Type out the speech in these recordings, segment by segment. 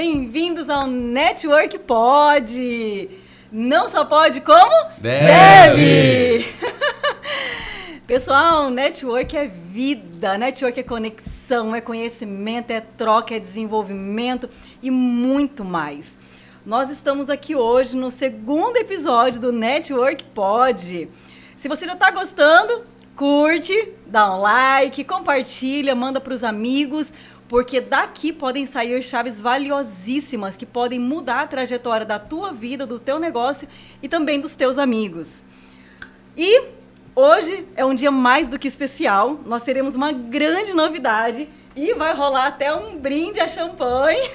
bem-vindos ao Network Pod. Não só pode, como? Deve! Pessoal, network é vida, network é conexão, é conhecimento, é troca, é desenvolvimento e muito mais. Nós estamos aqui hoje no segundo episódio do Network Pod. Se você já está gostando, curte, dá um like, compartilha, manda para os amigos, porque daqui podem sair chaves valiosíssimas que podem mudar a trajetória da tua vida, do teu negócio e também dos teus amigos. E hoje é um dia mais do que especial, nós teremos uma grande novidade e vai rolar até um brinde a champanhe.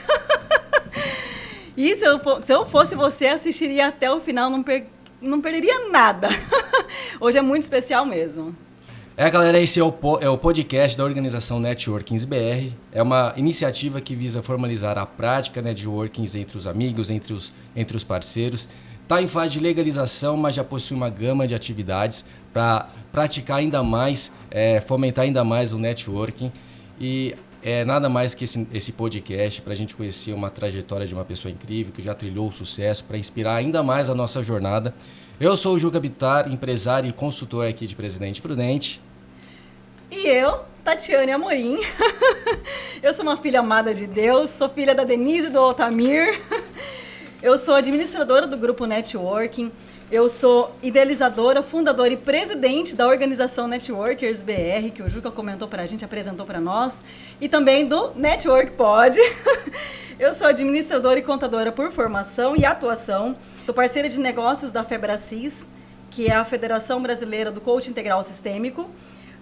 E se eu fosse você, assistiria até o final, não perderia nada. Hoje é muito especial mesmo. Galera, esse é o podcast da organização Networkings BR. É uma iniciativa que visa formalizar a prática networkings entre os amigos, entre os parceiros. Está em fase de legalização, mas já possui uma gama de atividades para praticar ainda mais, fomentar ainda mais o networking. E é nada mais que esse podcast para a gente conhecer uma trajetória de uma pessoa incrível que já trilhou o sucesso, para inspirar ainda mais a nossa jornada. Eu sou o Juca Bittar, empresário e consultor aqui de Presidente Prudente. E eu, Tatiane Amorim. Eu sou uma filha amada de Deus, sou filha da Denise e do Altamir. Eu sou administradora do Grupo Networking. Eu sou idealizadora, fundadora e presidente da organização Networkers BR, que o Juca comentou pra gente, apresentou para nós, e também do Network Pod. Eu sou administradora e contadora por formação e atuação. Sou parceira de negócios da Febracis, que é a Federação Brasileira do Coaching Integral Sistêmico.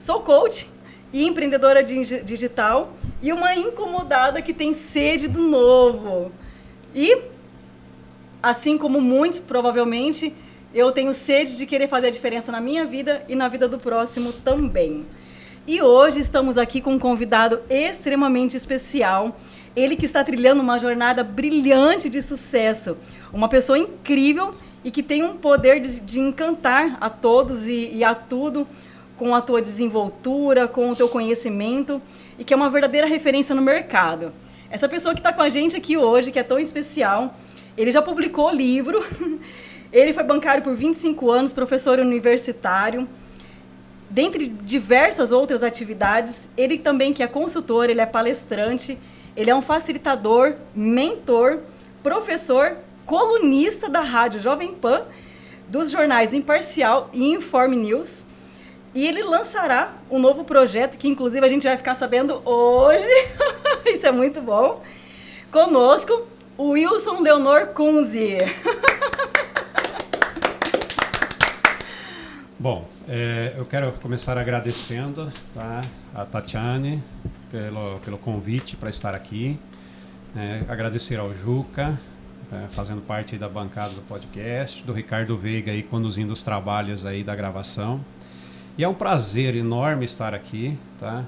Sou coach e empreendedora digital e uma incomodada que tem sede do novo. E, assim como muitos, provavelmente, eu tenho sede de querer fazer a diferença na minha vida e na vida do próximo também. E hoje estamos aqui com um convidado extremamente especial. Ele que está trilhando uma jornada brilhante de sucesso. Uma pessoa incrível e que tem um poder de encantar a todos e a tudo com a tua desenvoltura, com o teu conhecimento e que é uma verdadeira referência no mercado. Essa pessoa que está com a gente aqui hoje, que é tão especial, ele já publicou livro, ele foi bancário por 25 anos, professor universitário, dentre diversas outras atividades. Ele também que é consultor, ele é palestrante, ele é um facilitador, mentor, professor, colunista da rádio Jovem Pan, dos jornais Imparcial e Informe News. E ele lançará um novo projeto, que inclusive a gente vai ficar sabendo hoje. Isso é muito bom. Conosco, o Wilson Leonor Kunze. Bom, eu quero começar agradecendo, tá, a Tatiane pelo convite para estar aqui. Agradecer ao Juca, fazendo parte da bancada do podcast, do Ricardo Veiga aí, conduzindo os trabalhos aí da gravação. E é um prazer enorme estar aqui, tá?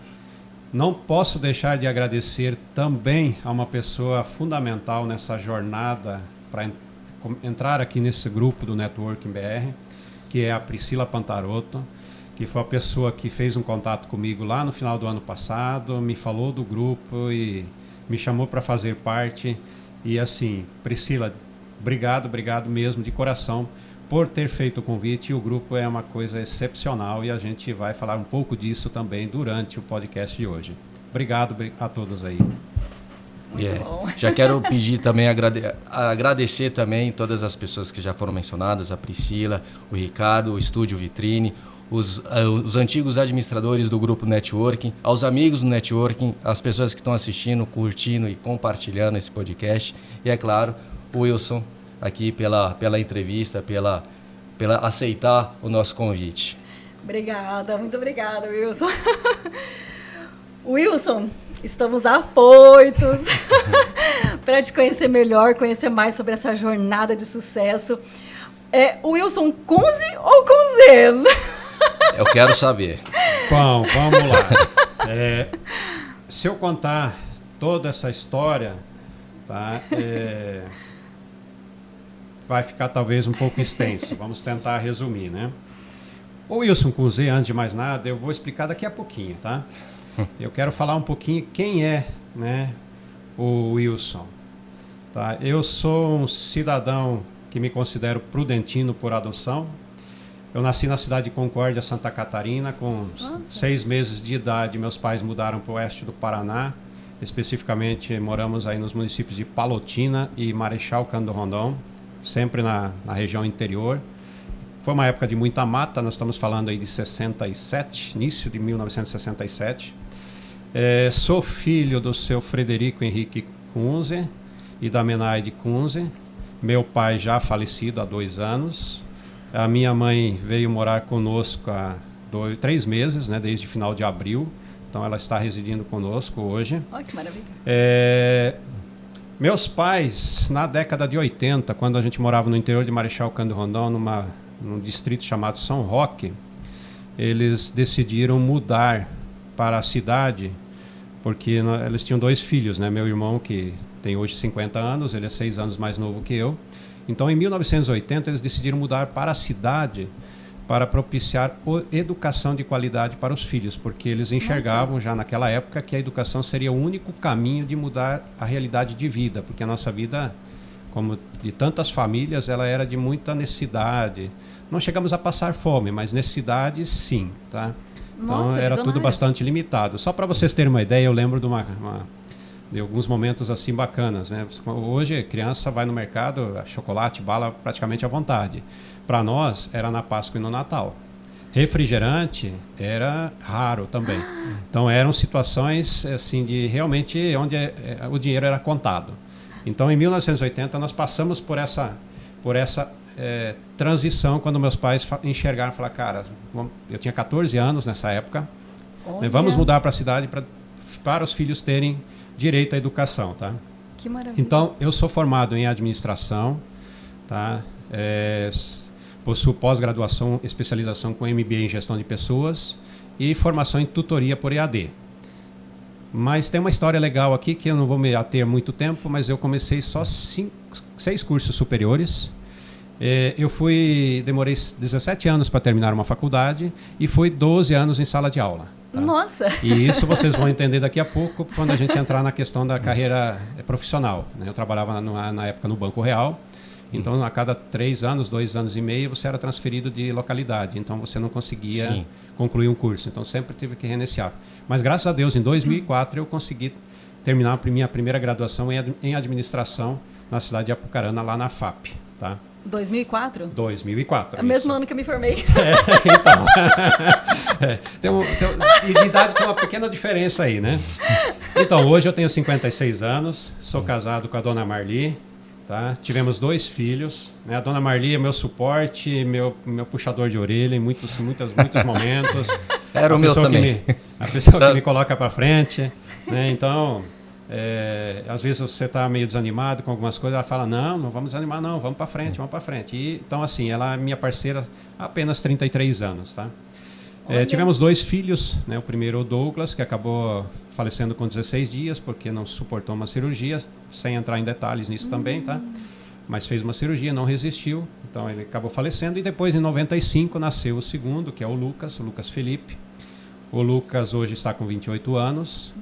Não posso deixar de agradecer também a uma pessoa fundamental nessa jornada para entrar aqui nesse grupo do Networking BR, que é a Priscila Pantarotto, que foi a pessoa que fez um contato comigo lá no final do ano passado, me falou do grupo e me chamou para fazer parte. E assim, Priscila, obrigado mesmo, de coração, por ter feito o convite. O grupo é uma coisa excepcional e a gente vai falar um pouco disso também durante o podcast de hoje. Obrigado a todos aí. Já quero pedir também, agradecer também todas as pessoas que já foram mencionadas, a Priscila, o Ricardo, o Estúdio Vitrine, os antigos administradores do grupo Networking, aos amigos do Networking, as pessoas que estão assistindo, curtindo e compartilhando esse podcast. E é claro, o Wilson, aqui pela entrevista, pela aceitar o nosso convite. Obrigada, muito obrigada, Wilson. Wilson, estamos afoitos para te conhecer melhor, conhecer mais sobre essa jornada de sucesso. O Wilson Kunze ou Kunze? Eu quero saber. Bom, vamos lá. Se eu contar toda essa história, tá? Vai ficar talvez um pouco extenso. Vamos tentar resumir, né? O Wilson Kunze, antes de mais nada, eu vou explicar daqui a pouquinho, tá? Eu quero falar um pouquinho quem é, né, o Wilson. Tá? Eu sou um cidadão que me considero prudentino por adoção. Eu nasci na cidade de Concórdia, Santa Catarina. Com 6 meses de idade, meus pais mudaram para o oeste do Paraná. Especificamente, moramos aí nos municípios de Palotina e Marechal Cândido Rondon, sempre na região interior. Foi uma época de muita mata, nós estamos falando aí de 67, início de 1967. Sou filho do seu Frederico Henrique Kunze e da Menaide Kunze. Meu pai já falecido há 2 anos. A minha mãe veio morar conosco há 3 meses, né, desde final de abril. Então ela está residindo conosco hoje. Olha que maravilha. Meus pais, na década de 80, quando a gente morava no interior de Marechal Cândido Rondon, num distrito chamado São Roque, eles decidiram mudar para a cidade, porque eles tinham 2 filhos, né? Meu irmão, que tem hoje 50 anos, ele é 6 anos mais novo que eu. Então, em 1980, eles decidiram mudar para a cidade para propiciar educação de qualidade para os filhos, porque eles enxergavam já naquela época que a educação seria o único caminho de mudar a realidade de vida, porque a nossa vida, como de tantas famílias, ela era de muita necessidade. Não chegamos a passar fome, mas necessidade sim, tá? Então era tudo bastante limitado. Só para vocês terem uma ideia, eu lembro de alguns momentos assim bacanas, né? Hoje a criança vai no mercado, chocolate, bala praticamente à vontade. Para nós era na Páscoa e no Natal. Refrigerante era raro também. Então eram situações assim de realmente onde o dinheiro era contado. Então em 1980 nós passamos por essa transição, quando meus pais enxergaram e falaram, cara, eu tinha 14 anos nessa época, vamos mudar para a cidade para os filhos terem direito à educação, tá? Que maravilha. Então, eu sou formado em administração, tá? Possuo pós-graduação, especialização com MBA em gestão de pessoas e formação em tutoria por EAD. Mas tem uma história legal aqui que eu não vou me ater muito tempo, mas eu comecei só 6 cursos superiores. Demorei 17 anos para terminar uma faculdade e fui 12 anos em sala de aula. Tá? Nossa! E isso vocês vão entender daqui a pouco, quando a gente entrar na questão da carreira profissional, né? Eu trabalhava na época no Banco Real, então a cada 3 anos, 2 anos e meio, você era transferido de localidade, então você não conseguia concluir um curso, então sempre tive que reiniciar. Mas graças a Deus, em 2004, eu consegui terminar a minha primeira graduação em administração na cidade de Apucarana, lá na FAP. Tá? 2004? 2004. É o mesmo ano que eu me formei. Então. De idade tem uma pequena diferença aí, né? Então, hoje eu tenho 56 anos, sou casado com a dona Marli, tá? Tivemos 2 filhos, né? A dona Marli é meu suporte, meu puxador de orelha em muitos momentos. Era o meu também. A pessoa que me coloca para frente, né? Então... às vezes você está meio desanimado com algumas coisas, ela fala, não vamos desanimar não, vamos para frente. E, então assim, ela é minha parceira há apenas 33 anos, tá? Tivemos 2 filhos, né? O primeiro, o Douglas, que acabou falecendo com 16 dias, porque não suportou uma cirurgia, sem entrar em detalhes nisso também, tá? Mas fez uma cirurgia, não resistiu, então ele acabou falecendo, e depois em 95 nasceu o segundo, que é o Lucas Felipe. O Lucas hoje está com 28 anos.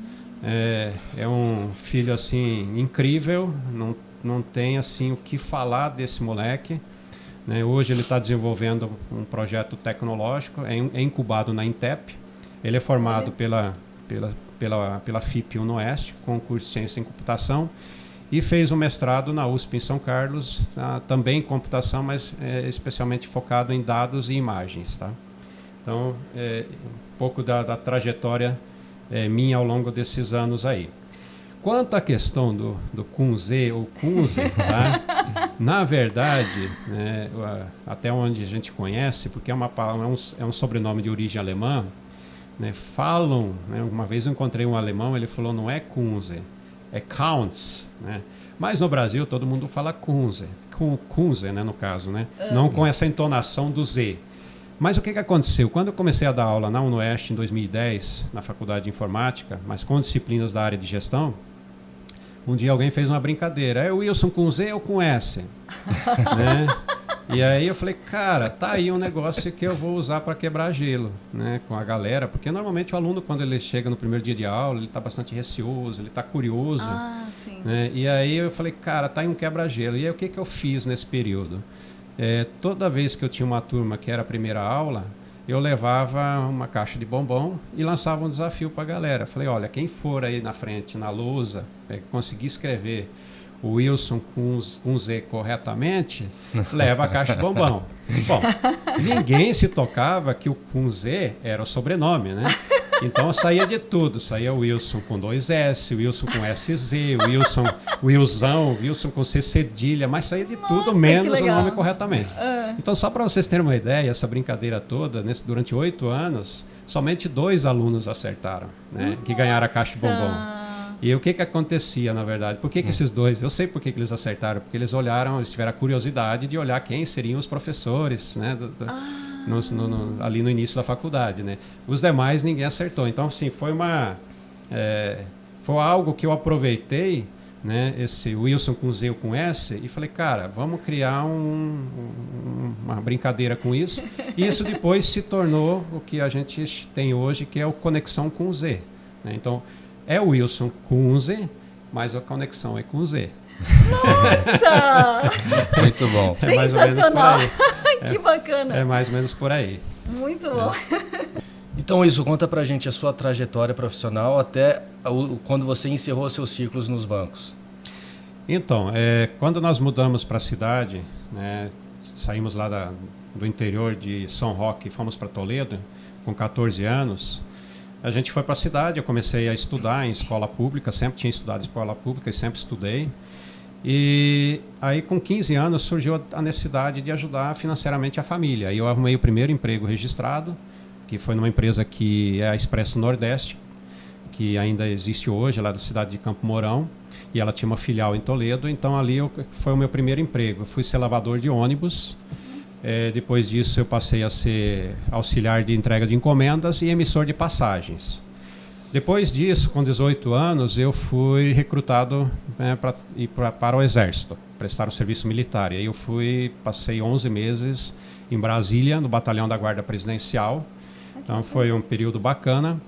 É um filho assim incrível, não tem assim o que falar desse moleque, né? Hoje ele está desenvolvendo um projeto tecnológico, é incubado na Intep. Ele é formado pela FIP Unoeste, com curso de Ciência em Computação, e fez um mestrado na USP em São Carlos, também em computação, mas especialmente focado em dados e imagens, tá? Então, um pouco da trajetória minha ao longo desses anos aí. Quanto à questão do Kunze ou Kunze, tá? Na verdade, né, até onde a gente conhece, porque é um sobrenome de origem alemã, né, falam, né, uma vez eu encontrei um alemão, ele falou, não é Kunze, é Counts, né? Mas no Brasil todo mundo fala Kunze, Kunze, né, no caso, né? Não com essa entonação do Z. Mas o que aconteceu? Quando eu comecei a dar aula na UniOeste em 2010, na Faculdade de Informática, mas com disciplinas da área de gestão, um dia alguém fez uma brincadeira. É o Wilson com Z ou com S? Né? E aí eu falei, cara, tá aí um negócio que eu vou usar para quebrar gelo, né, com a galera, porque normalmente o aluno, quando ele chega no primeiro dia de aula, ele está bastante receoso, ele está curioso. Sim. Né? E aí eu falei, cara, tá em um quebra-gelo. E aí o que eu fiz nesse período? Toda vez que eu tinha uma turma que era a primeira aula, eu levava uma caixa de bombom e lançava um desafio para a galera. Falei, olha, quem for aí na frente, na lousa, conseguir escrever o Wilson com um Z corretamente, leva a caixa de bombom. Bom, ninguém se tocava que o com Z era o sobrenome, né? Então saía de tudo, saía o Wilson com 2 S, o Wilson com SZ, o Wilson com C cedilha, mas saía de tudo menos o nome corretamente. Então só para vocês terem uma ideia, essa brincadeira toda, durante 8 anos, somente 2 alunos acertaram, né? Que ganharam a caixa de bombom. E o que acontecia, na verdade? Por que esses 2? Eu sei por que eles acertaram, porque eles olharam, eles tiveram a curiosidade de olhar quem seriam os professores, né? Ali no início da faculdade, né? Os demais ninguém acertou. Então, assim, foi algo que eu aproveitei, né? Esse Wilson com Z ou com S, e falei, cara, vamos criar uma brincadeira com isso. E isso depois se tornou o que a gente tem hoje, que é o Conexão com Z, né? Então, é o Wilson com Z, mas a conexão é com Z. Nossa! Muito bom. Sensacional! Que bacana! É mais ou menos por aí. Muito bom. Então, isso, conta pra gente a sua trajetória profissional até quando você encerrou seus ciclos nos bancos. Então, quando nós mudamos para a cidade, né, saímos lá do interior de São Roque e fomos para Toledo, com 14 anos, a gente foi para a cidade, eu comecei a estudar em escola pública, sempre tinha estudado em escola pública e sempre estudei. E aí, com 15 anos, surgiu a necessidade de ajudar financeiramente a família. Aí eu arrumei o primeiro emprego registrado, que foi numa empresa que é a Expresso Nordeste, que ainda existe hoje, lá da cidade de Campo Mourão, e ela tinha uma filial em Toledo, então ali foi o meu primeiro emprego. Eu fui ser lavador de ônibus. Depois disso eu passei a ser auxiliar de entrega de encomendas e emissor de passagens. Depois disso, com 18 anos, eu fui recrutado, né, para o Exército, prestar o serviço militar. E aí eu passei 11 meses em Brasília, no batalhão da Guarda Presidencial. Então foi um período bacana.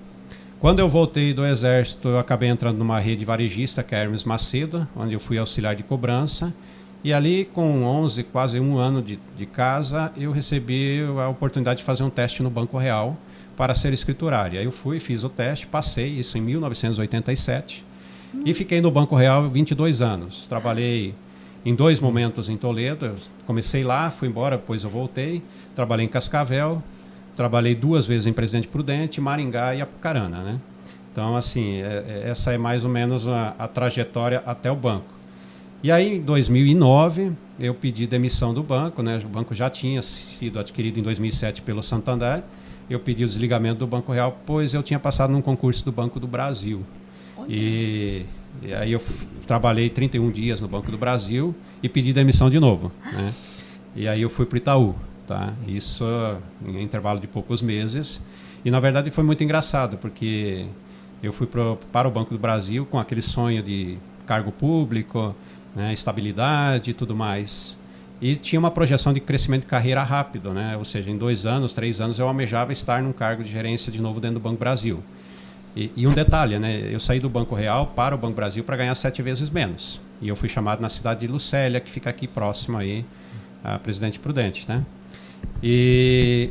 Quando eu voltei do Exército, eu acabei entrando numa rede varejista, que é a Hermes Macedo, onde eu fui auxiliar de cobrança. E ali, com 11, quase um ano de casa, eu recebi a oportunidade de fazer um teste no Banco Real para ser escriturário. Aí eu fiz o teste, passei, isso em 1987, e fiquei no Banco Real 22 anos. Trabalhei em 2 momentos em Toledo, eu comecei lá, fui embora, depois eu voltei, trabalhei em Cascavel, trabalhei 2 vezes em Presidente Prudente, Maringá e Apucarana, né? Então, assim, essa é mais ou menos a trajetória até o banco. E aí, em 2009, eu pedi demissão do banco, né? O banco já tinha sido adquirido em 2007 pelo Santander. Eu pedi o desligamento do Banco Real, pois eu tinha passado num concurso do Banco do Brasil. E aí eu trabalhei 31 dias no Banco do Brasil e pedi demissão de novo, né? E aí eu fui para o Itaú, tá? Isso em intervalo de poucos meses. E, na verdade, foi muito engraçado, porque eu fui para o Banco do Brasil com aquele sonho de cargo público, né, estabilidade e tudo mais. E tinha uma projeção de crescimento de carreira rápido, né? Ou seja, em 2 anos, 3 anos, eu almejava estar num cargo de gerência de novo dentro do Banco Brasil. E um detalhe, né? Eu saí do Banco Real para o Banco Brasil para ganhar 7 vezes menos. E eu fui chamado na cidade de Lucélia, que fica aqui próximo aí, a Presidente Prudente, né? E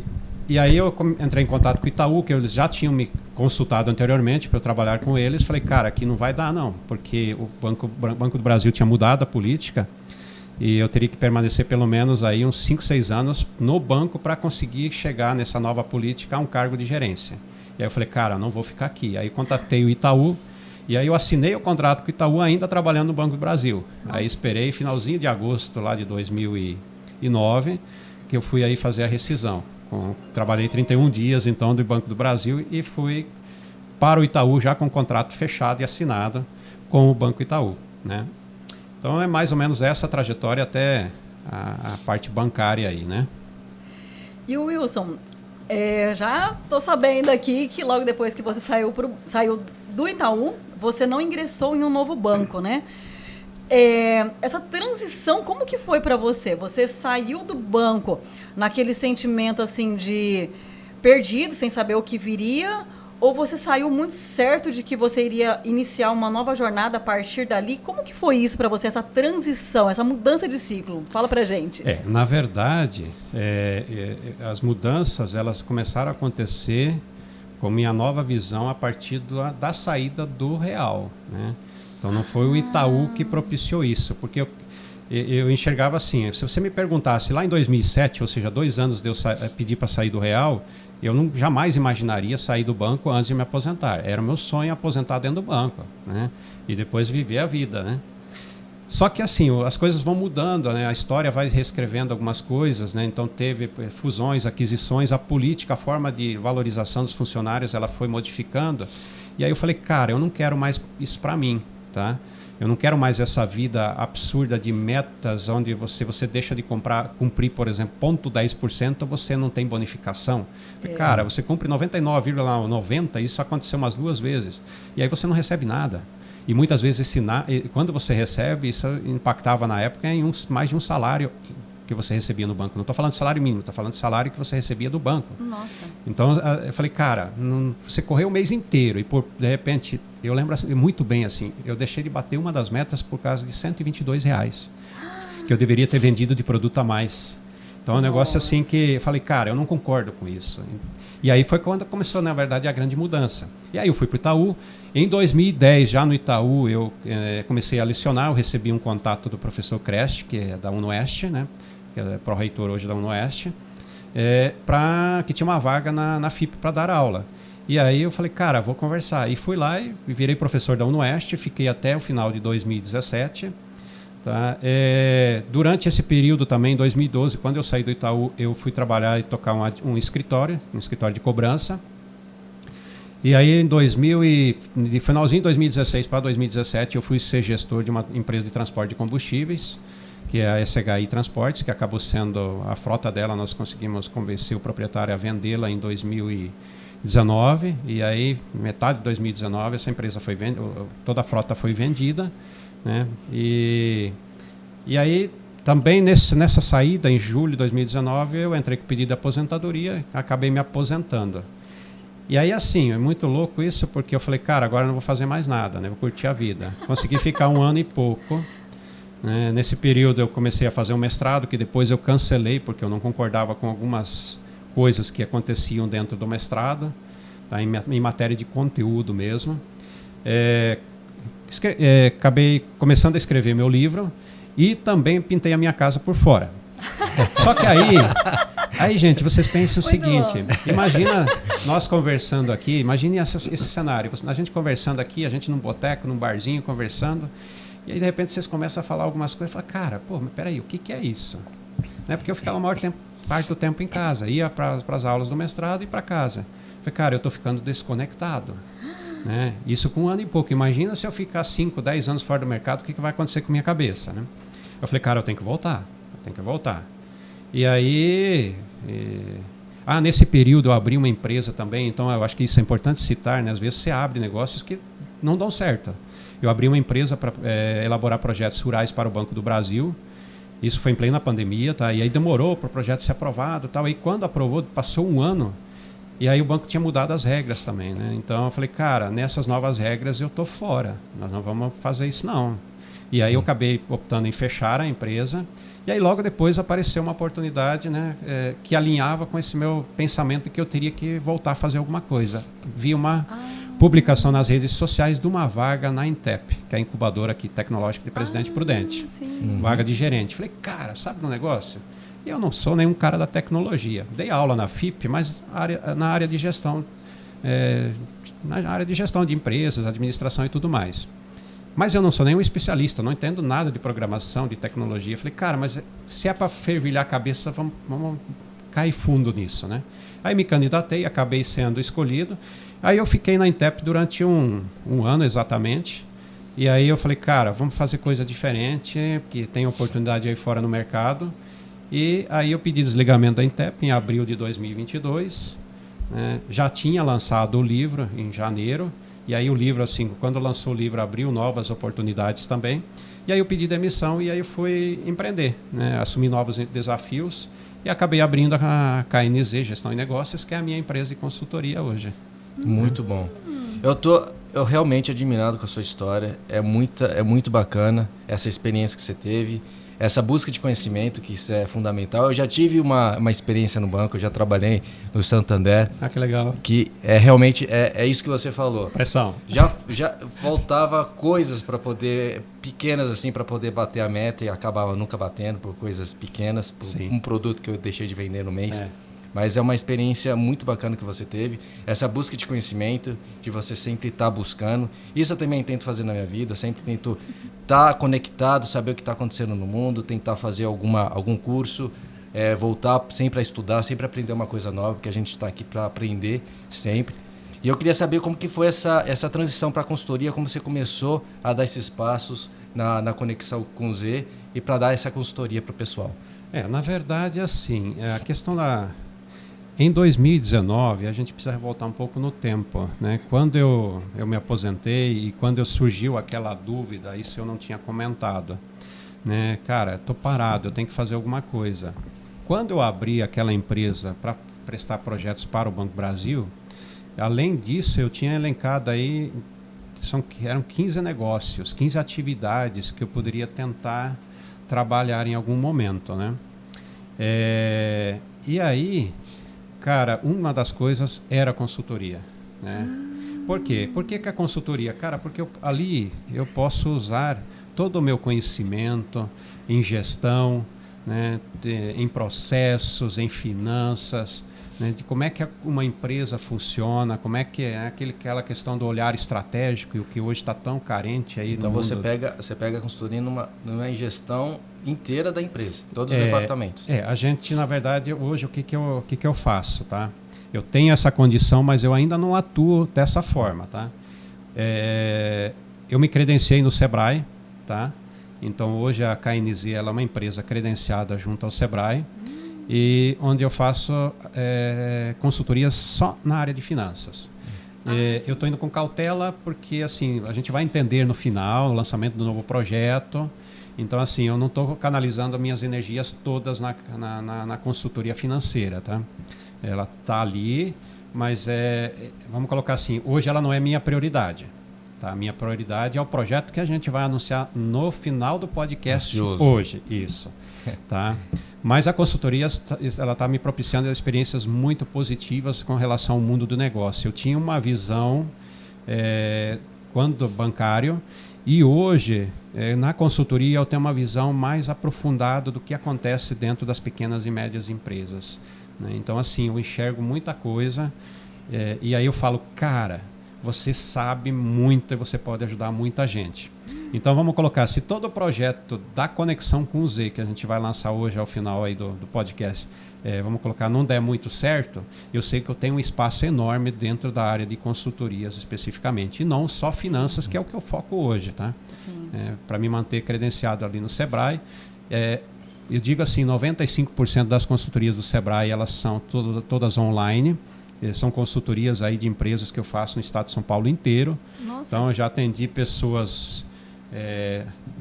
aí eu entrei em contato com o Itaú, que eles já tinham me consultado anteriormente para eu trabalhar com eles. Falei, cara, aqui não vai dar não, porque o Banco do Brasil tinha mudado a política e eu teria que permanecer pelo menos aí uns 5, 6 anos no banco para conseguir chegar nessa nova política a um cargo de gerência. E aí eu falei, cara, não vou ficar aqui. Aí contatei o Itaú e aí eu assinei o contrato com o Itaú ainda trabalhando no Banco do Brasil. Nossa. Aí esperei finalzinho de agosto lá de 2009 que eu fui aí fazer a rescisão. Trabalhei 31 dias então do Banco do Brasil e fui para o Itaú já com o contrato fechado e assinado com o Banco Itaú, né? Então é mais ou menos essa trajetória até a parte bancária aí, né? E o Wilson, já estou sabendo aqui que logo depois que você saiu do Itaú, você não ingressou em um novo banco, né? Essa transição, como que foi para você? Você saiu do banco naquele sentimento assim de perdido, sem saber o que viria, Ou você saiu muito certo de que você iria iniciar uma nova jornada a partir dali? Como que foi isso para você, essa transição, essa mudança de ciclo? Fala pra gente. Na verdade, as mudanças elas começaram a acontecer com minha nova visão a partir da saída do real, né? Então não foi o Itaú que propiciou isso, porque eu enxergava assim, se você me perguntasse lá em 2007, ou seja, 2 anos de eu pedir para sair do real, eu jamais imaginaria sair do banco antes de me aposentar. Era o meu sonho aposentar dentro do banco, né? E depois viver a vida, né? Só que assim, as coisas vão mudando, né? A história vai reescrevendo algumas coisas, né? Então teve fusões, aquisições, a política, a forma de valorização dos funcionários, ela foi modificando. E aí eu falei, cara, eu não quero mais isso para mim, tá? Eu não quero mais essa vida absurda de metas onde você deixa de cumprir, por exemplo, 0,10%, você não tem bonificação. Cara, você cumpre 99,90%, isso aconteceu umas 2 vezes. E aí você não recebe nada. E muitas vezes, quando você recebe, isso impactava na época em mais de um salário que você recebia no banco. Não estou falando de salário mínimo, estou falando de salário que você recebia do banco. Nossa. Então, eu falei, cara, você correu o mês inteiro e, de repente, eu lembro muito bem, assim, eu deixei de bater uma das metas por causa de R$122, que eu deveria ter vendido de produto a mais. Então, é um negócio assim que eu falei, cara, eu não concordo com isso. E aí foi quando começou, na verdade, a grande mudança. E aí eu fui para o Itaú. Em 2010, já no Itaú, eu comecei a lecionar, eu recebi um contato do professor Crest, que é da UniOeste, né? Que é pró-reitor hoje da UniOeste, que tinha uma vaga na FIP para dar aula. E aí eu falei, cara, vou conversar. E fui lá e virei professor da UniOeste, fiquei até o final de 2017. Tá? Durante esse período também, em 2012, quando eu saí do Itaú, eu fui trabalhar e tocar um escritório de cobrança. E aí, de finalzinho de 2016 para 2017, eu fui ser gestor de uma empresa de transporte de combustíveis, que é a SHI Transportes, que acabou sendo a frota dela, nós conseguimos convencer o proprietário a vendê-la em 2019, e aí, metade de 2019, essa empresa foi toda a frota foi vendida, né? E aí, também nessa saída, em julho de 2019, eu entrei com pedido de aposentadoria, acabei me aposentando. E aí, assim, é muito louco isso, porque eu falei, cara, agora eu não vou fazer mais nada, né? Vou curtir a vida. Consegui ficar 1 ano e pouco. Né? Nesse período eu comecei a fazer um mestrado, que depois eu cancelei, porque eu não concordava com algumas coisas que aconteciam dentro do mestrado, tá? Em matéria de conteúdo mesmo. Acabei começando a escrever meu livro e também pintei a minha casa por fora. Só que aí, gente, vocês pensem o seguinte, imagina nós conversando aqui, imagine esse cenário, a gente conversando aqui, a gente num boteco, num barzinho, conversando, e aí de repente vocês começam a falar algumas coisas e falam, cara, pô, mas peraí, o que é isso? Né? Porque eu ficava a maior parte do tempo em casa, ia para as aulas do mestrado e para casa. Falei, cara, eu estou ficando desconectado. Né? Isso com 1 ano e pouco. Imagina se eu ficar 5, 10 anos fora do mercado, o que vai acontecer com a minha cabeça? Né? Eu falei, cara, eu tenho que voltar. E aí, nesse período eu abri uma empresa também, então eu acho que isso é importante citar, né? Às vezes você abre negócios que não dão certo. Eu abri uma empresa para elaborar projetos rurais para o Banco do Brasil, isso foi em plena pandemia, tá? E aí demorou para o projeto ser aprovado, tal. E quando aprovou, passou 1 ano, e aí o banco tinha mudado as regras também, né? Então eu falei, cara, nessas novas regras eu estou fora, nós não vamos fazer isso não. E aí eu acabei optando em fechar a empresa. E aí logo depois apareceu uma oportunidade, né, que alinhava com esse meu pensamento que eu teria que voltar a fazer alguma coisa. Vi uma publicação nas redes sociais de uma vaga na Intep, que é a incubadora aqui tecnológica de Presidente Prudente. Vaga de gerente. Falei, cara, sabe do negócio? Eu não sou nenhum cara da tecnologia. Dei aula na FIP, mas na área de gestão, na área de gestão de empresas, administração e tudo mais. Mas eu não sou nenhum especialista, não entendo nada de programação, de tecnologia. Falei, cara, mas se é para fervilhar a cabeça, vamos cair fundo nisso, né? Aí me candidatei, acabei sendo escolhido. Aí eu fiquei na Intep durante um ano exatamente. E aí eu falei, cara, vamos fazer coisa diferente, porque tem oportunidade aí fora no mercado. E aí eu pedi desligamento da Intep em abril de 2022. Já tinha lançado o livro em janeiro. E aí o livro, assim, quando lançou o livro, abriu novas oportunidades também. E aí eu pedi demissão e aí fui empreender, né? Assumi novos desafios e acabei abrindo a KNZ, Gestão e Negócios, que é a minha empresa de consultoria hoje. Muito bom. Eu realmente admirado com a sua história. É muito bacana essa experiência que você teve, essa busca de conhecimento, que isso é fundamental. Eu já tive uma experiência no banco, eu já trabalhei no Santander. Ah, que legal. Que realmente é isso que você falou. Pressão. Já faltava coisas para poder, pequenas assim, para poder bater a meta e acabava nunca batendo por coisas pequenas, por um produto que eu deixei de vender no mês. Mas é uma experiência muito bacana que você teve. Essa busca de conhecimento, de você sempre estar buscando. Isso eu também tento fazer na minha vida. Eu sempre tento estar conectado, saber o que está acontecendo no mundo, tentar fazer algum curso, voltar sempre a estudar, sempre aprender uma coisa nova, porque a gente está aqui para aprender sempre. E eu queria saber como que foi essa transição para a consultoria, como você começou a dar esses passos na conexão com o Z e para dar essa consultoria para o pessoal. Na verdade, assim, a questão Em 2019, a gente precisa voltar um pouco no tempo, né? Quando eu me aposentei e quando surgiu aquela dúvida, isso eu não tinha comentado, né? Cara, estou parado, eu tenho que fazer alguma coisa. Quando eu abri aquela empresa para prestar projetos para o Banco Brasil, além disso, eu tinha elencado aí, eram 15 negócios, 15 atividades que eu poderia tentar trabalhar em algum momento, né? E aí... Cara, uma das coisas era a consultoria, né? Por quê? Por que a consultoria? Cara, porque ali eu posso usar todo o meu conhecimento em gestão, né? Em processos, em finanças, né? De como é que uma empresa funciona, como é que é aquela questão do olhar estratégico, e o que hoje está tão carente aí então no você mundo. pega a consultoria numa gestão inteira da empresa, todos os departamentos. A gente, na verdade, hoje o que eu faço, tá? Eu tenho essa condição, mas eu ainda não atuo dessa forma, tá? Eu me credenciei no Sebrae, tá? Então hoje a KNZ ela é uma empresa credenciada junto ao Sebrae, e onde eu faço consultorias só na área de finanças. Eu estou indo com cautela porque assim a gente vai entender no final o lançamento do novo projeto. Então assim eu não estou canalizando as minhas energias todas na consultoria financeira, tá? Ela está ali, mas vamos colocar assim, hoje ela não é minha prioridade. Tá? A minha prioridade é o projeto que a gente vai anunciar no final do podcast hoje. Isso. Tá? Mas a consultoria ela está me propiciando experiências muito positivas com relação ao mundo do negócio. Eu tinha uma visão quando bancário, e hoje na consultoria eu tenho uma visão mais aprofundada do que acontece dentro das pequenas e médias empresas, né? Então assim, eu enxergo muita coisa e aí eu falo, cara, você sabe muito e você pode ajudar muita gente. Então vamos colocar, se todo o projeto da conexão com o Z, que a gente vai lançar hoje ao final aí do podcast, vamos colocar, não der muito certo, eu sei que eu tenho um espaço enorme dentro da área de consultorias especificamente, e não só finanças, que é o que eu foco hoje, tá? Para me manter credenciado ali no Sebrae. Eu digo assim, 95% das consultorias do Sebrae, elas são todas online. São consultorias aí de empresas que eu faço no estado de São Paulo inteiro. Nossa. Então eu já atendi pessoas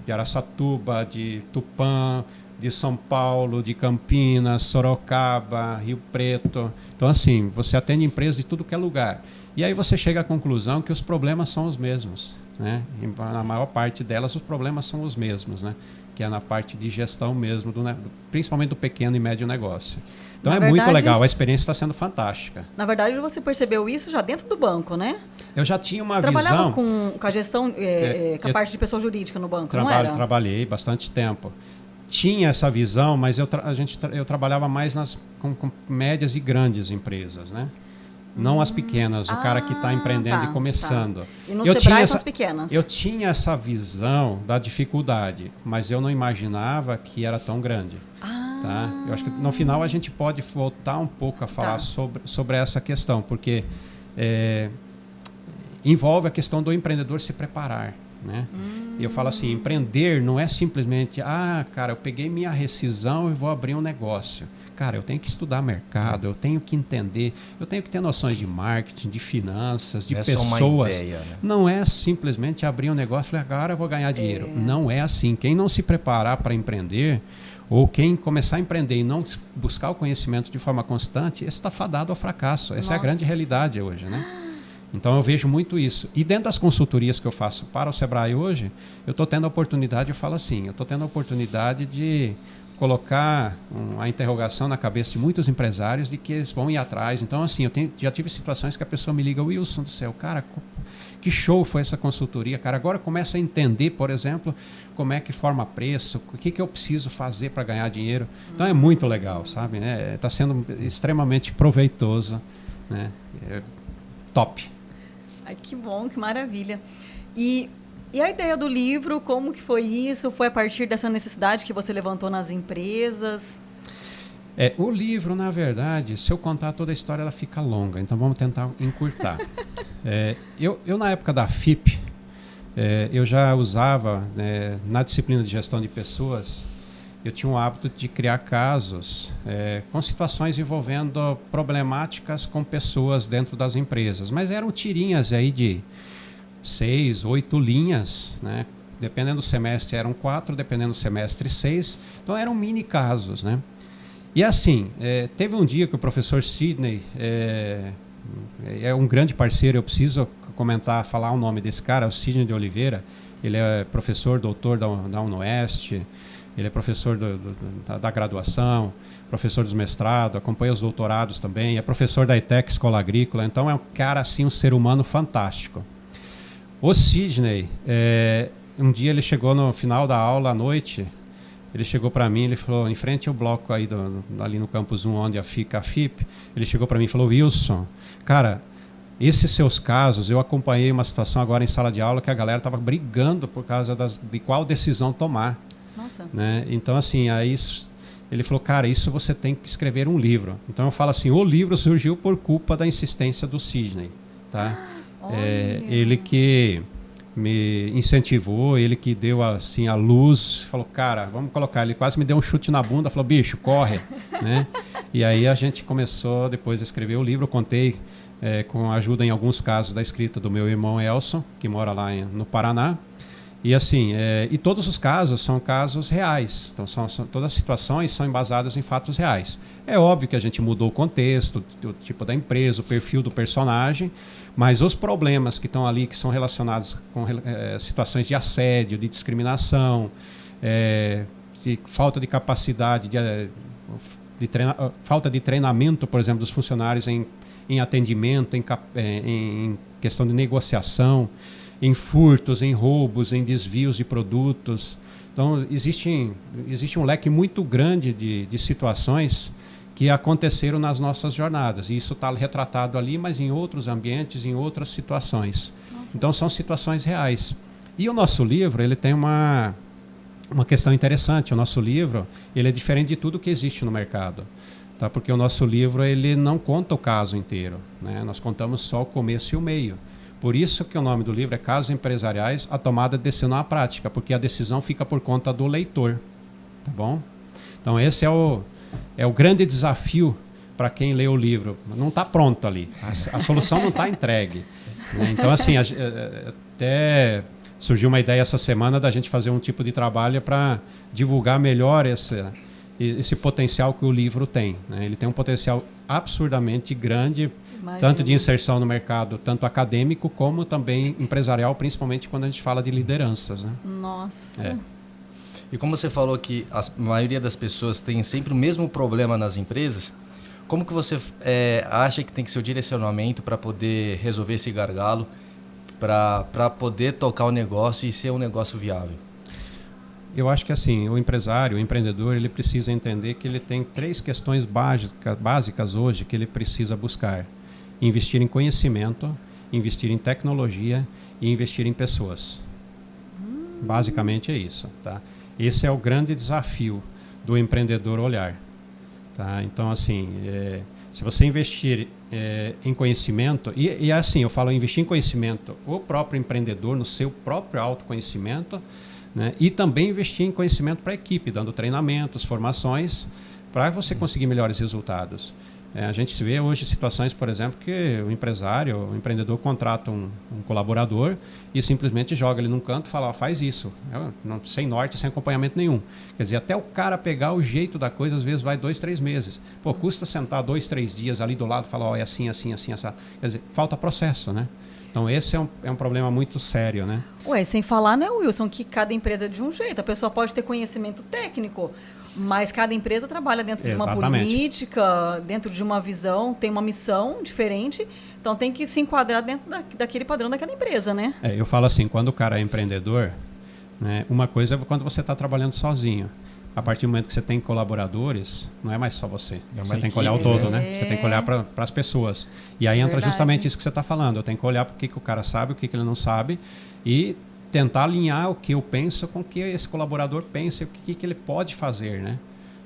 de Araçatuba, de Tupã, de São Paulo, de Campinas, Sorocaba, Rio Preto. Então assim, você atende empresas de tudo que é lugar. E aí você chega à conclusão que os problemas são os mesmos, né? E na maior parte delas os problemas são os mesmos, né? Que é na parte de gestão mesmo, principalmente do pequeno e médio negócio. Então muito legal, a experiência está sendo fantástica. Na verdade, você percebeu isso já dentro do banco, né? Eu já tinha uma visão... Você trabalhava com a gestão, com a parte de pessoa jurídica no banco, não era? Trabalhei bastante tempo. Tinha essa visão, mas eu trabalhava mais com médias e grandes empresas, né? Não as pequenas, o cara que está empreendendo e começando. Tá. E no Sebrae são as pequenas. Eu tinha essa visão da dificuldade, mas eu não imaginava que era tão grande. Tá? Eu acho que no final a gente pode voltar um pouco a falar sobre essa questão, porque envolve a questão do empreendedor se preparar, né? E eu falo assim, empreender não é simplesmente, cara, eu peguei minha rescisão e vou abrir um negócio. Cara, eu tenho que estudar mercado, eu tenho que entender, eu tenho que ter noções de marketing, de finanças, de pessoas. Só uma ideia, né? Não é simplesmente abrir um negócio e falar, agora eu vou ganhar dinheiro. Não é assim. Quem não se preparar para empreender, ou quem começar a empreender e não buscar o conhecimento de forma constante, esse está fadado ao fracasso. Essa é a grande realidade hoje, né? Então eu vejo muito isso. E dentro das consultorias que eu faço para o Sebrae hoje, eu estou tendo a oportunidade, eu falo assim, eu estou tendo a oportunidade de colocar a interrogação na cabeça de muitos empresários de que eles vão ir atrás. Então, assim, já tive situações que a pessoa me liga, Wilson do céu, cara, que show foi essa consultoria, cara. Agora começa a entender, por exemplo, como é que forma preço, o que eu preciso fazer para ganhar dinheiro. Então é muito legal, sabe? Está sendo extremamente proveitoso, né? Top. Ai, que bom, que maravilha. E a ideia do livro, como que foi isso? Foi a partir dessa necessidade que você levantou nas empresas? O livro, na verdade, se eu contar toda a história, ela fica longa. Então, vamos tentar encurtar. Eu, na época da FIP, eu já usava, na disciplina de gestão de pessoas, eu tinha o hábito de criar casos com situações envolvendo problemáticas com pessoas dentro das empresas. Mas eram tirinhas aí de 6, 8 linhas, né? Dependendo do semestre eram 4, dependendo do semestre 6. Então eram mini casos, né? E assim, teve um dia que o professor Sidney é um grande parceiro, eu preciso falar o nome desse cara, o Sidney de Oliveira. Ele é professor, doutor da UniOeste, ele é professor da graduação, professor dos mestrados, acompanha os doutorados também, é professor da ETEC Escola Agrícola, então é um cara assim, um ser humano fantástico. O Sidney, um dia ele chegou no final da aula à noite, ele chegou para mim, ele falou, em frente ao bloco aí ali no Campus 1, onde fica a FIP, ele chegou para mim e falou, Wilson, cara, esses seus casos, eu acompanhei uma situação agora em sala de aula que a galera estava brigando por causa de qual decisão tomar. Nossa. Né? Então, assim, aí ele falou, cara, isso você tem que escrever um livro. Então eu falo assim, o livro surgiu por culpa da insistência do Sidney, tá? Ele que me incentivou, ele que deu assim a luz, falou, cara, vamos colocar, ele quase me deu um chute na bunda, falou, bicho, corre, né? E aí a gente começou depois a escrever o livro, eu contei com a ajuda em alguns casos da escrita do meu irmão Elson, que mora lá no Paraná. E assim, e todos os casos são casos reais, então todas as situações são embasadas em fatos reais. É óbvio que a gente mudou o contexto, o tipo da empresa, o perfil do personagem, mas os problemas que estão ali, que são relacionados com situações de assédio, de discriminação, de falta de capacidade, falta de treinamento, por exemplo, dos funcionários em atendimento, em questão de negociação, em furtos, em roubos, em desvios de produtos. Então, existe um leque muito grande de situações que aconteceram nas nossas jornadas. E isso está retratado ali, mas em outros ambientes, em outras situações. Nossa. Então, são situações reais. E o nosso livro, ele tem uma questão interessante. O nosso livro, ele é diferente de tudo que existe no mercado. Tá? Porque o nosso livro, ele não conta o caso inteiro, né? Nós contamos só o começo e o meio. Por isso que o nome do livro é Casos Empresariais, a tomada de decisão na prática, porque a decisão fica por conta do leitor, tá bom? Então esse é o grande desafio para quem lê o livro. Não está pronto ali, a solução não está entregue. Né? Então assim, até surgiu uma ideia essa semana da gente fazer um tipo de trabalho para divulgar melhor esse potencial que o livro tem. Né? Ele tem um potencial absurdamente grande, tanto de inserção no mercado, tanto acadêmico, como também empresarial, principalmente quando a gente fala de lideranças. Né? Nossa. E como você falou que a maioria das pessoas tem sempre o mesmo problema nas empresas, como que você acha que tem que ser o direcionamento para poder resolver esse gargalo, para poder tocar o negócio e ser um negócio viável? Eu acho que assim, o empresário, o empreendedor, ele precisa entender que ele tem 3 questões básicas hoje que ele precisa buscar. Investir em conhecimento, investir em tecnologia e investir em pessoas. Basicamente é isso. Tá? Esse é o grande desafio do empreendedor olhar. Tá? Então, assim, se você investir em conhecimento, e assim, eu falo investir em conhecimento, o próprio empreendedor, no seu próprio autoconhecimento, né? E também investir em conhecimento para a equipe, dando treinamentos, formações, para você conseguir melhores resultados. A gente vê hoje situações, por exemplo, que o empresário, o empreendedor contrata um colaborador e simplesmente joga ele num canto e fala, faz isso, sem norte, sem acompanhamento nenhum. Quer dizer, até o cara pegar o jeito da coisa, às vezes vai 2, 3 meses. Pô, custa sentar 2, 3 dias ali do lado e falar, é assim, assim, assim, assim. Quer dizer, falta processo, né? Então esse é um problema muito sério, né? Ué, sem falar, né, Wilson, que cada empresa é de um jeito. A pessoa pode ter conhecimento técnico, mas cada empresa trabalha dentro de uma política, dentro de uma visão, tem uma missão diferente, então tem que se enquadrar dentro daquele padrão daquela empresa, né? Eu falo assim, quando o cara é empreendedor, né, uma coisa é quando você está trabalhando sozinho. A partir do momento que você tem colaboradores, não é mais só você. Você tem que olhar o todo, né? Você tem que olhar para as pessoas. E aí entra justamente isso que você está falando. Eu tenho que olhar para o que o cara sabe, o que ele não sabe e tentar alinhar o que eu penso com o que esse colaborador pensa e o que ele pode fazer, né?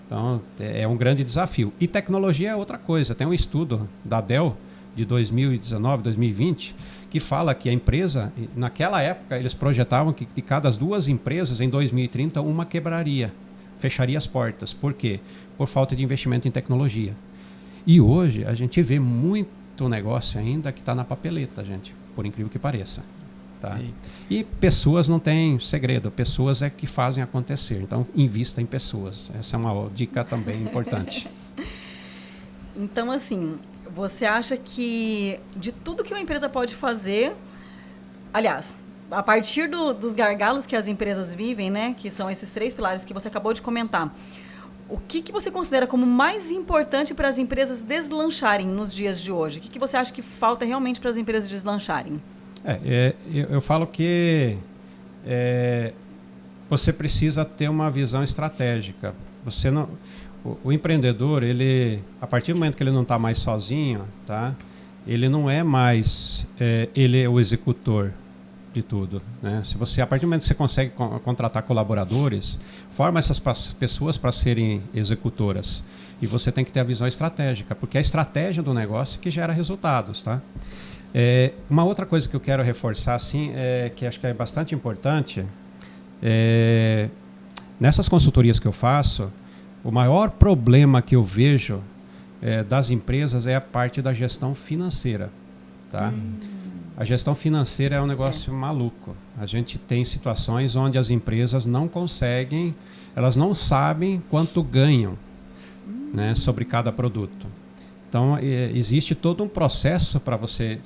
Então, é um grande desafio. E tecnologia é outra coisa. Tem um estudo da Dell de 2019, 2020, que fala que a empresa, naquela época, eles projetavam que de cada 2 empresas, em 2030, uma quebraria. Fecharia as portas. Por quê? Por falta de investimento em tecnologia. E hoje a gente vê muito negócio ainda que está na papeleta, gente, por incrível que pareça. Tá? E pessoas não têm segredo, pessoas é que fazem acontecer. Então, invista em pessoas. Essa é uma dica também importante. Então, assim, você acha que de tudo que uma empresa pode fazer, aliás, a partir dos gargalos que as empresas vivem, né, que são esses 3 pilares que você acabou de comentar, o que você considera como mais importante para as empresas deslancharem nos dias de hoje? O que você acha que falta realmente para as empresas deslancharem? Eu falo que você precisa ter uma visão estratégica. Você não, o empreendedor, ele, a partir do momento que ele não está mais sozinho, tá? Ele não é mais, ele é o executor de tudo, né? Se você, a partir do momento que você consegue contratar colaboradores, forma essas pessoas para serem executoras. E você tem que ter a visão estratégica, porque é a estratégia do negócio que gera resultados, tá? Uma outra coisa que eu quero reforçar, assim, que acho que é bastante importante, nessas consultorias que eu faço, o maior problema que eu vejo das empresas é a parte da gestão financeira, tá? A gestão financeira é um negócio maluco. A gente tem situações onde as empresas não conseguem, elas não sabem quanto ganham, né, sobre cada produto. Então, existe todo um processo para você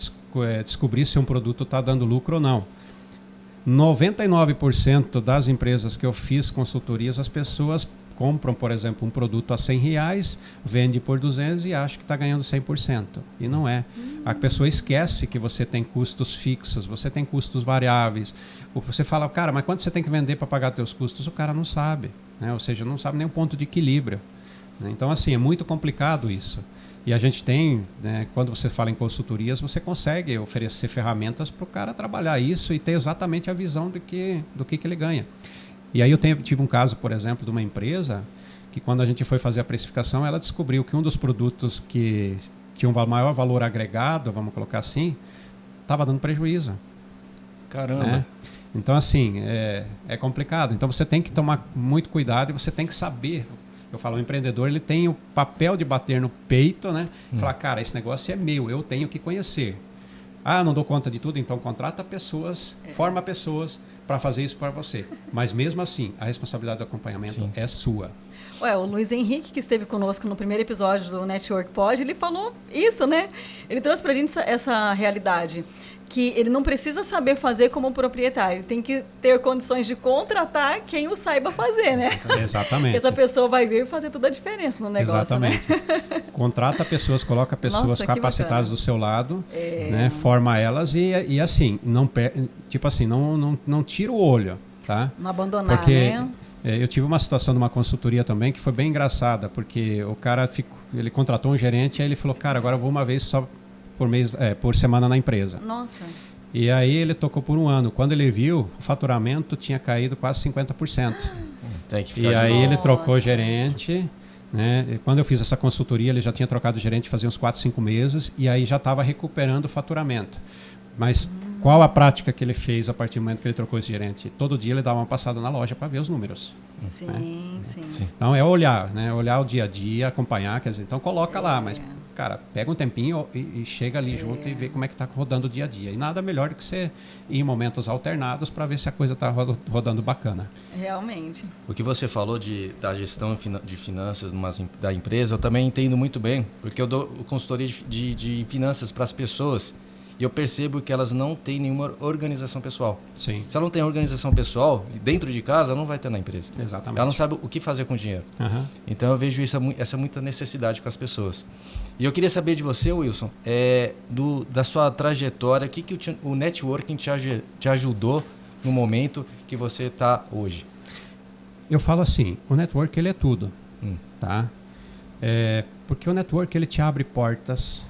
descobrir se um produto está dando lucro ou não. 99% das empresas que eu fiz consultorias, as pessoas compram, por exemplo, um produto a R$100, vende por 200 e acha que está ganhando 100%. E não é. A pessoa esquece que você tem custos fixos, você tem custos variáveis. Você fala, cara, mas quanto você tem que vender para pagar seus custos? O cara não sabe, né? Ou seja, não sabe nem o ponto de equilíbrio. Né? Então, assim, é muito complicado isso. E a gente tem, né, quando você fala em consultorias, você consegue oferecer ferramentas para o cara trabalhar isso e ter exatamente a visão do que ele ganha. E aí eu tive um caso, por exemplo, de uma empresa que quando a gente foi fazer a precificação, ela descobriu que um dos produtos que tinha um maior valor agregado, vamos colocar assim, estava dando prejuízo. Caramba! Né? Então, assim, é complicado. Então, você tem que tomar muito cuidado e você tem que saber. Eu falo, o empreendedor, ele tem o papel de bater no peito, né? Falar, cara, esse negócio é meu, eu tenho que conhecer. Ah, não dou conta de tudo, então contrata pessoas, forma pessoas para fazer isso para você. Mas mesmo assim, a responsabilidade do acompanhamento é sua. Ué, o Luiz Henrique, que esteve conosco no primeiro episódio do Network Pod, ele falou isso, né? Ele trouxe para a gente essa realidade, que ele não precisa saber fazer como proprietário, ele tem que ter condições de contratar quem o saiba fazer, né? Exatamente. Essa pessoa vai vir fazer toda a diferença no negócio, exatamente. Né? Contrata pessoas, coloca pessoas capacitadas do seu lado, né? Forma elas e assim, não tira o olho, tá? Não abandonar, porque, né? Eu tive uma situação de uma consultoria também que foi bem engraçada, porque o cara ele contratou um gerente e aí ele falou, cara, agora eu vou uma vez só por semana na empresa. Nossa. E aí ele tocou por um ano. Quando ele viu, o faturamento tinha caído quase 50%. Tem que ficar e aí ele trocou o gerente, né? E quando eu fiz essa consultoria, ele já tinha trocado o gerente fazia uns 4, 5 meses e aí já estava recuperando o faturamento. Mas qual a prática que ele fez a partir do momento que ele trocou esse gerente? Todo dia ele dava uma passada na loja para ver os números. Sim, né? sim. Então é olhar, né? Olhar o dia a dia, acompanhar, quer dizer, então coloca lá, mas cara, pega um tempinho e chega ali junto e vê como é que está rodando o dia a dia. E nada melhor do que você ir em momentos alternados para ver se a coisa está rodando bacana. Realmente. O que você falou da gestão de finanças da empresa, eu também entendo muito bem, porque eu dou consultoria de finanças para as pessoas e eu percebo que elas não têm nenhuma organização pessoal. Sim. Se ela não tem organização pessoal, dentro de casa, ela não vai ter na empresa. Exatamente. Ela não sabe o que fazer com o dinheiro. Uhum. Então eu vejo essa muita necessidade com as pessoas. E eu queria saber de você, Wilson, da sua trajetória, o que o networking te ajudou no momento que você está hoje? Eu falo assim, o network ele é tudo, tá? Porque o network ele te abre portas,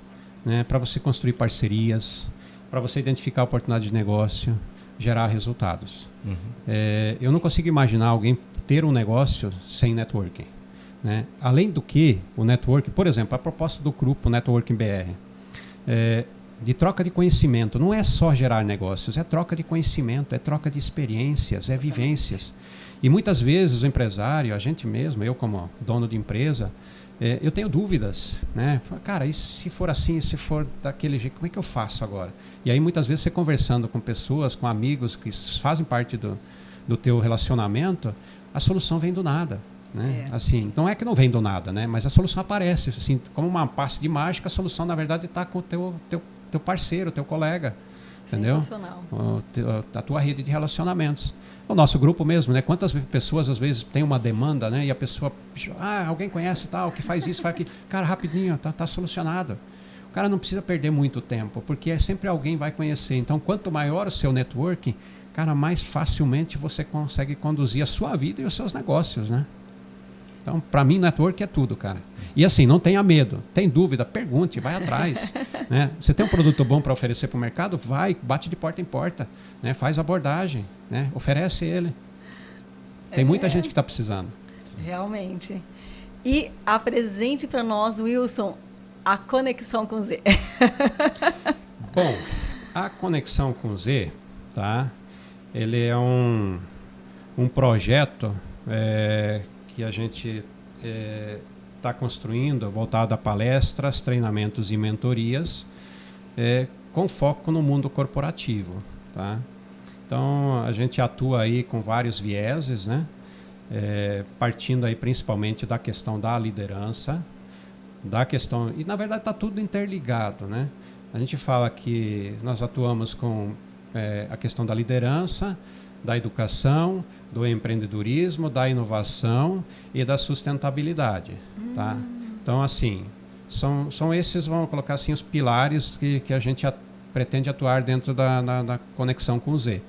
né, para você construir parcerias, para você identificar oportunidade de negócio, gerar resultados. Uhum. Eu não consigo imaginar alguém ter um negócio sem networking, né? Além do que, o networking, por exemplo, a proposta do grupo Networking BR, de troca de conhecimento, não é só gerar negócios, é troca de conhecimento, é troca de experiências, é vivências. E muitas vezes o empresário, a gente mesmo, eu como dono de empresa, eu tenho dúvidas, né? Cara, e se for assim, se for daquele jeito, como é que eu faço agora? E aí muitas vezes você conversando com pessoas, com amigos que fazem parte do teu relacionamento, a solução vem do nada, né? Assim, não é que não vem do nada, né? Mas a solução aparece, assim, como uma passe de mágica, a solução na verdade está com o teu parceiro, teu colega, entendeu? Sensacional. A tua rede de relacionamentos. O nosso grupo mesmo, né? Quantas pessoas às vezes tem uma demanda, né? E a pessoa, alguém conhece tal, que faz isso, faz aquilo. Cara, rapidinho, tá solucionado. O cara não precisa perder muito tempo, porque sempre alguém vai conhecer. Então, quanto maior o seu networking, cara, mais facilmente você consegue conduzir a sua vida e os seus negócios, né? Então, para mim, network é tudo, cara. E assim, não tenha medo. Tem dúvida, pergunte, vai atrás. Né? Você tem um produto bom para oferecer para o mercado? Vai, bate de porta em porta. Né? Faz abordagem, né? Oferece ele. Tem muita gente que está precisando. Realmente. E apresente para nós, Wilson, a conexão com Z. Bom, a conexão com Z, tá? Ele é um projeto que a gente está construindo, voltado a palestras, treinamentos e mentorias, com foco no mundo corporativo, tá? Então, a gente atua aí com vários vieses, né? Partindo aí principalmente da questão da liderança, e na verdade está tudo interligado, né? A gente fala que nós atuamos com a questão da liderança, da educação, do empreendedorismo, da inovação e da sustentabilidade, tá? Então, assim, são esses, vamos colocar assim, os pilares que a gente pretende atuar dentro da conexão com o Z.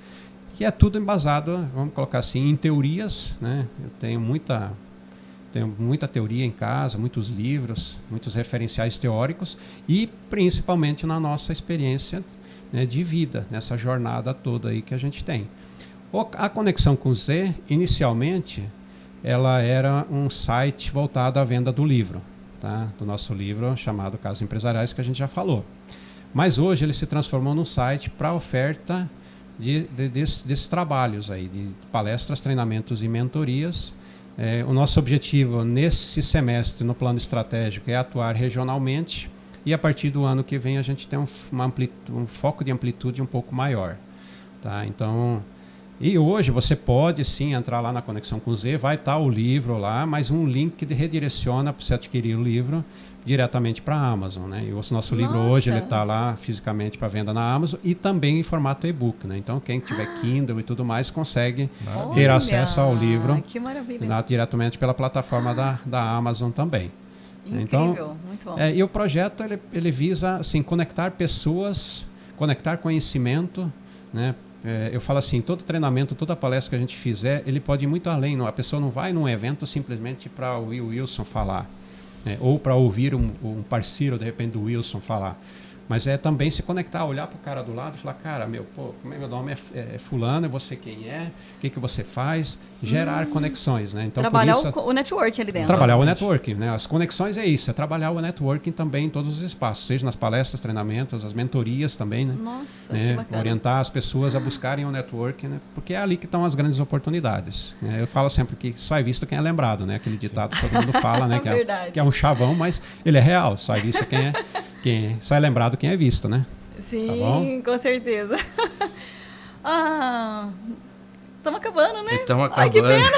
Que é tudo embasado, vamos colocar assim, em teorias, né? Eu tenho muita teoria em casa, muitos livros, muitos referenciais teóricos e principalmente na nossa experiência, né, de vida, nessa jornada toda aí que a gente tem. A Conexão com Z, inicialmente, ela era um site voltado à venda do livro, tá? Do nosso livro chamado Casas Empresariais, que a gente já falou. Mas hoje ele se transformou num site para oferta desses trabalhos aí, de palestras, treinamentos e mentorias. O nosso objetivo nesse semestre, no plano estratégico, é atuar regionalmente e a partir do ano que vem a gente tem um foco de amplitude um pouco maior, tá? Então, e hoje você pode sim entrar lá na Conexão com Z, vai estar o livro lá, mas um link que redireciona para você adquirir o livro diretamente para a Amazon, né? E o nosso livro hoje ele está lá fisicamente para venda na Amazon e também em formato e-book, né? Então quem tiver Kindle e tudo mais consegue ter acesso ao livro, que maravilha, diretamente pela plataforma da Amazon também. Incrível, então, muito bom. E o projeto ele visa assim, conectar pessoas, conectar conhecimento, né? Eu falo assim, todo treinamento, toda palestra que a gente fizer, ele pode ir muito além. A pessoa não vai num evento simplesmente para ouvir o Wilson falar, né? Ou para ouvir um parceiro, de repente, do Wilson falar. Mas é também se conectar, olhar para o cara do lado e falar, cara, meu nome é fulano, você quem é, o que você faz, gerar conexões, né? Então, trabalhar por isso, o networking ali dentro. Trabalhar o networking, né? As conexões é isso, é trabalhar o networking também em todos os espaços, seja nas palestras, treinamentos, as mentorias também, né? Nossa, né? que bacana. Orientar as pessoas a buscarem o networking, né? Porque é ali que estão as grandes oportunidades. Né? Eu falo sempre que só é visto quem é lembrado, né? Aquele ditado que todo mundo fala, né? Que é um chavão, mas ele é real, só é visto só é lembrado quem é visto, né? Sim, tá, com certeza. Estamos acabando, né? Estamos acabando. Ai, que pena.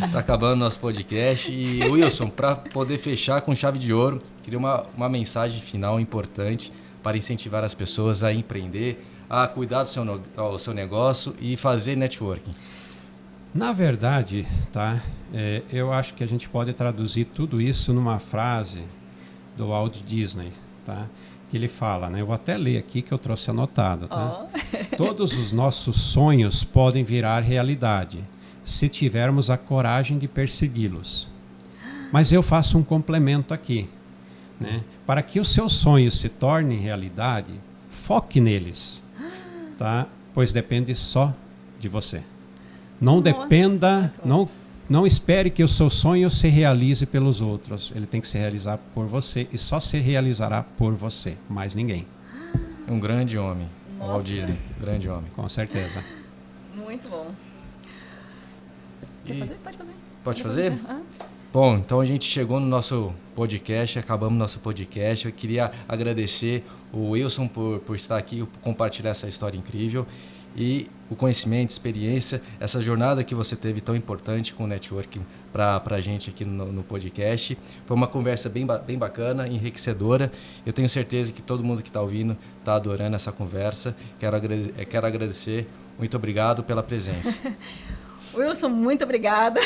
Está acabando nosso podcast. E, Wilson, para poder fechar com chave de ouro, queria uma mensagem final importante para incentivar as pessoas a empreender, a cuidar do seu negócio e fazer networking. Na verdade, tá? Eu acho que a gente pode traduzir tudo isso numa frase do Walt Disney, tá? Que ele fala, né? Eu vou até ler aqui que eu trouxe anotado, tá? Todos os nossos sonhos podem virar realidade se tivermos a coragem de persegui-los. Mas eu faço um complemento aqui, né? Para que os seus sonhos se tornem realidade, foque neles, tá? Pois depende só de você. Não dependa, não espere que o seu sonho se realize pelos outros. Ele tem que se realizar por você e só se realizará por você, mais ninguém. Um grande homem, Walt Disney, grande homem. Com certeza. Muito bom. Quer fazer? Pode fazer. Pode fazer? Bom, então a gente chegou no nosso podcast, acabamos nosso podcast. Eu queria agradecer o Wilson por estar aqui, por compartilhar essa história incrível. E o conhecimento, experiência, essa jornada que você teve tão importante com o networking para a gente aqui no podcast. Foi uma conversa bem bacana, enriquecedora. Eu tenho certeza que todo mundo que está ouvindo está adorando essa conversa. Quero agradecer. Muito obrigado pela presença. Wilson, muito obrigada.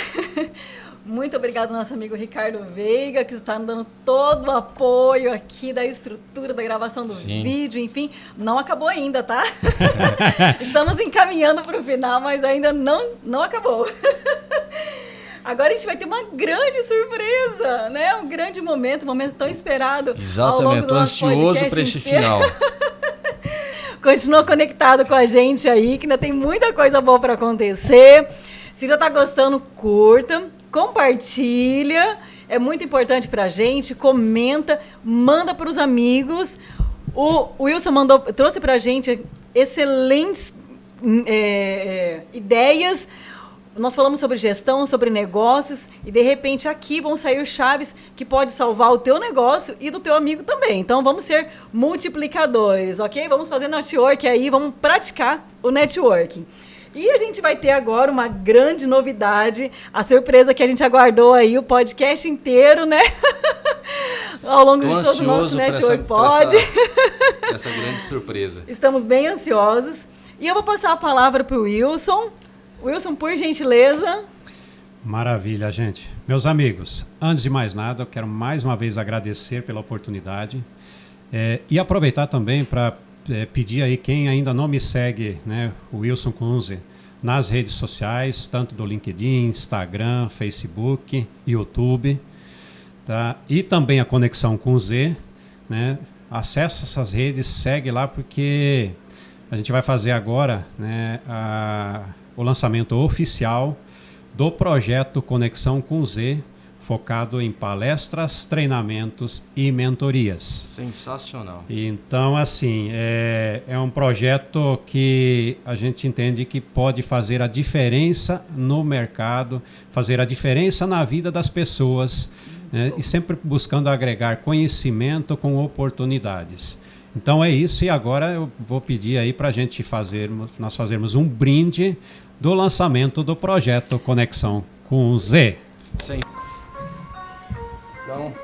Muito obrigado ao nosso amigo Ricardo Veiga, que está nos dando todo o apoio aqui da estrutura, da gravação do vídeo, enfim. Não acabou ainda, tá? Estamos encaminhando para o final, mas ainda não acabou. Agora a gente vai ter uma grande surpresa, né? Um grande momento, um momento tão esperado. Exatamente, estou ansioso para esse final. Continua conectado com a gente aí, que ainda tem muita coisa boa para acontecer. Se já está gostando, curta, compartilha, é muito importante para a gente, comenta, manda para os amigos. O Wilson trouxe para a gente excelentes ideias. Nós falamos sobre gestão, sobre negócios e, de repente, aqui vão sair chaves que pode salvar o teu negócio e do teu amigo também. Então, vamos ser multiplicadores, ok? Vamos fazer network aí, vamos praticar o networking. E a gente vai ter agora uma grande novidade, a surpresa que a gente aguardou aí o podcast inteiro, né? Ao longo de todo o nosso Network Pod. Essa grande surpresa. Estamos bem ansiosos. E eu vou passar a palavra para o Wilson. Wilson, por gentileza. Maravilha, gente. Meus amigos, antes de mais nada, eu quero mais uma vez agradecer pela oportunidade e aproveitar também para pedir aí quem ainda não me segue, né, o Wilson Kunze, nas redes sociais, tanto do LinkedIn, Instagram, Facebook, YouTube, tá? E também a Conexão com Z, né? Acesse essas redes, segue lá, porque a gente vai fazer agora, né, o lançamento oficial do projeto Conexão com Z, focado em palestras, treinamentos e mentorias. Sensacional. Então, assim, é um projeto que a gente entende que pode fazer a diferença no mercado, fazer a diferença na vida das pessoas, né? E sempre buscando agregar conhecimento com oportunidades. Então é isso, e agora eu vou pedir aí para a gente nós fazermos um brinde do lançamento do projeto Conexão com Z. Sim.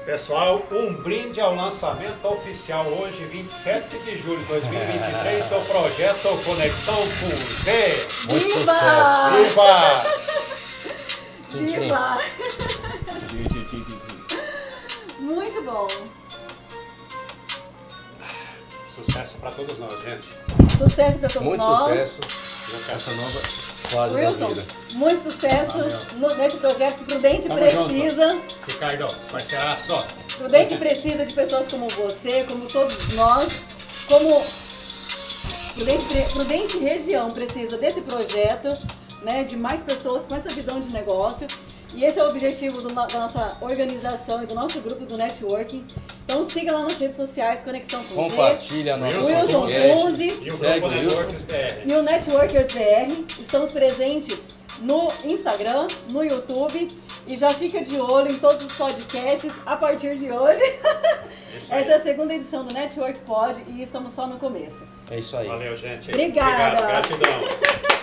Pessoal, um brinde ao lançamento oficial hoje, 27 de julho de 2023, do projeto Conexão com Z. Muito Viva! Sucesso! Viva! Viva! Muito bom! Sucesso para todos nós, gente. Sucesso para todos Muito nós. sucesso nessa nova fase da Wilson, vida. muito sucesso nesse projeto que Prudente Tamo precisa. Ricardo, vai ser só. Prudente precisa de pessoas como você, como todos nós, como Prudente Região precisa desse projeto, né, de mais pessoas com essa visão de negócio. E esse é o objetivo da nossa organização e do nosso grupo do networking. Então siga lá nas redes sociais, Conexão com Compartilha a nossa Wilson podcast. Muzi E o Segue Grupo o Wilson. Networks BR. e o Networkers BR. Estamos presentes no Instagram, no YouTube. E já fica de olho em todos os podcasts a partir de hoje. Isso aí. Essa é a segunda edição do Network Pod e estamos só no começo. É isso aí. Valeu, gente. Obrigada. Obrigado, gratidão.